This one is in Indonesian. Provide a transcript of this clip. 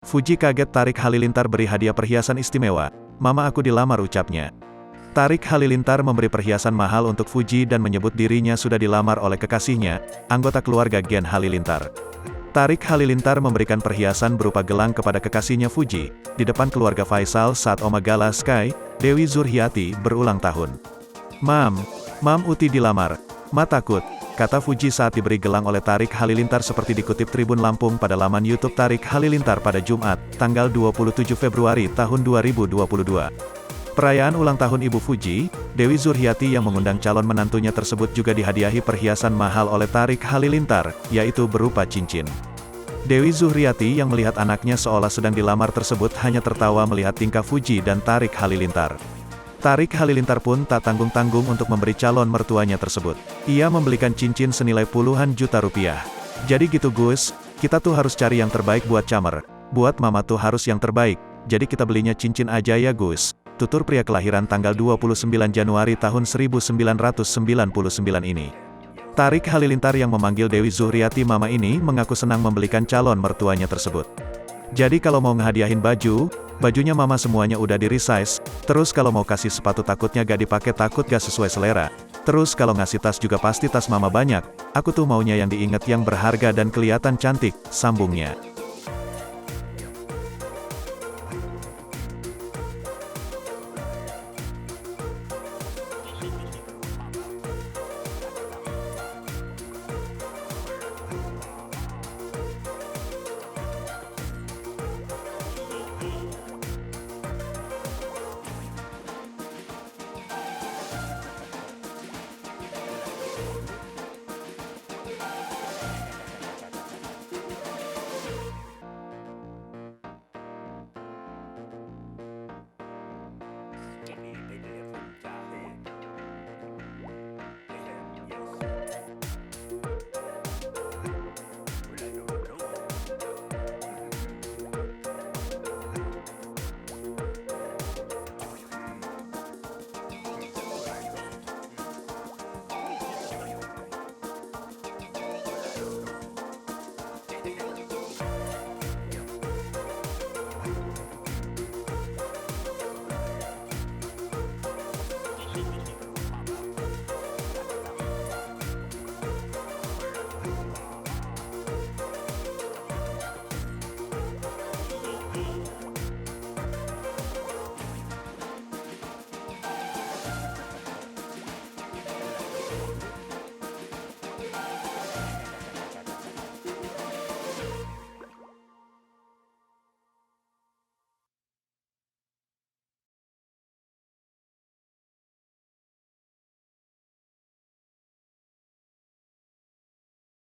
Fuji kaget Tarik Halilintar beri hadiah perhiasan istimewa. Mama aku dilamar ucapnya. Tarik Halilintar memberi perhiasan mahal untuk Fuji dan menyebut dirinya sudah dilamar oleh kekasihnya, anggota keluarga Gen Halilintar. Tarik Halilintar memberikan perhiasan berupa gelang kepada kekasihnya Fuji, di depan keluarga Faisal saat Oma Gala Sky, Dewi Zurhiyati, berulang tahun. Mam Uti dilamar. Ma takut, kata Fuji saat diberi gelang oleh Tarik Halilintar seperti dikutip Tribun Lampung pada laman YouTube Tarik Halilintar pada Jumat, tanggal 27 Februari tahun 2022. Perayaan ulang tahun Ibu Fuji, Dewi Zurhiyati yang mengundang calon menantunya tersebut juga dihadiahi perhiasan mahal oleh Tarik Halilintar, yaitu berupa cincin. Dewi Zurhiyati yang melihat anaknya seolah sedang dilamar tersebut hanya tertawa melihat tingkah Fuji dan Tarik Halilintar. Tarik Halilintar pun tak tanggung-tanggung untuk memberi calon mertuanya tersebut. Ia membelikan cincin senilai puluhan juta rupiah. Jadi gitu Gus, kita tuh harus cari yang terbaik buat Camer. Buat mama tuh harus yang terbaik, jadi kita belinya cincin aja ya Gus. Tutur pria kelahiran tanggal 29 Januari tahun 1999 ini. Tarik Halilintar yang memanggil Dewi Zurhiyati mama ini mengaku senang membelikan calon mertuanya tersebut. Jadi kalau mau ngehadiahin bajunya mama semuanya udah di-resize, terus kalau mau kasih sepatu takutnya gak dipakai takut gak sesuai selera. Terus kalau ngasih tas juga pasti tas mama banyak, aku tuh maunya yang diinget yang berharga dan kelihatan cantik, sambungnya.